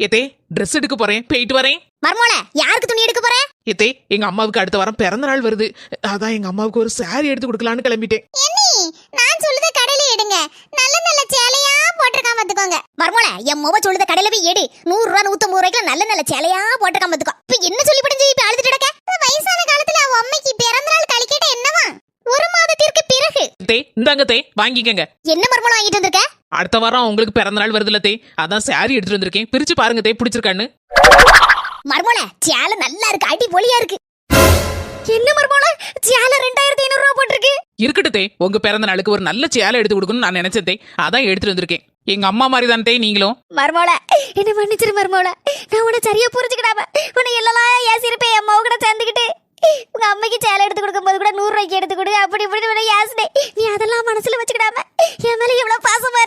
எத்தே ட்ரெஸ் எடுக்க போறேன், போயிட்டு வரேன். மர்மோள, யாருக்கு துணி எடுக்க போற? எத்தே எங்க அம்மாவுக்கு அடுத்த வாரம் பிறந்த நாள் வருது. அதான் எங்க அம்மாவுக்கு ஒரு சாரி எடுத்து கொடுக்கலான்னு கிளம்பிட்டேன். நான் சொல்லுத கடையில எடுங்க. நல்ல நல்ல சேலையா போட்டுருக்காம பாத்துக்கோங்க. மர்மோள, என் மொப சொல்லுத கடையில போய் எடு. 100 ரூபா 150 ரூபாய்க்கு நல்ல நல்ல சேலையா போட்டுருக்காம பாத்துக்கோ. இப்ப என்ன சொல்லி படிஞ்சு இப்ப அழுதுட்டு கிடக்க? வயசான காலத்துல அவ அம்மைக்கு பிறந்த நாள் கழிக்கிட்ட என்னவா? ஒரு மாதத்திற்கு பிறகு. தே இந்தாங்க தே, வாங்கிக்கங்க. என்ன மர்மோள வாங்கிட்டு வந்திருக்க? அடுத்த வாரம் உங்களுக்கு பிறந்த நாள் வருதுல தே, அதான் சாரி எடுத்துட்டு வந்திருக்கேன். பிரிச்சு பாருங்க தே, பிடிச்சிருக்கான்னு. மர்மோள, சேலை நல்லா இருக்கு, அடிபொலியா இருக்கு. என்ன மர்மோள, சேலை 2500 ரூபாய் போட்டிருக்கு. இருக்கட்டு தே, உங்க பிறந்த நாளுக்கு ஒரு நல்ல சேலை எடுத்து கொடுக்கணும்னு நான் நினைச்சேன் தே, அதான் எடுத்துட்டு வந்திருக்கேன். எங்க அம்மா மாதிரி தான் தே நீங்களும். மர்மோள, என்ன மன்னிச்சிரு மர்மோள. நான் உன்னை சரியா புரிஞ்சுக்கிடாம உன்னை எல்லாம் ஏசிருப்பேன். என் அம்மாவு கூட சேர்ந்துக்கிட்டு உங்க அம்மைக்கு சேலை எடுத்து கொடுக்கும்போது கூட 100 ரூபாய்க்கு எடுத்து கொடு அப்படி இப்படி யாசினே. நீ அதெல்லாம் மனசுல வச்சுக்கிடாம என் மேல எவ்வளவு பாசமா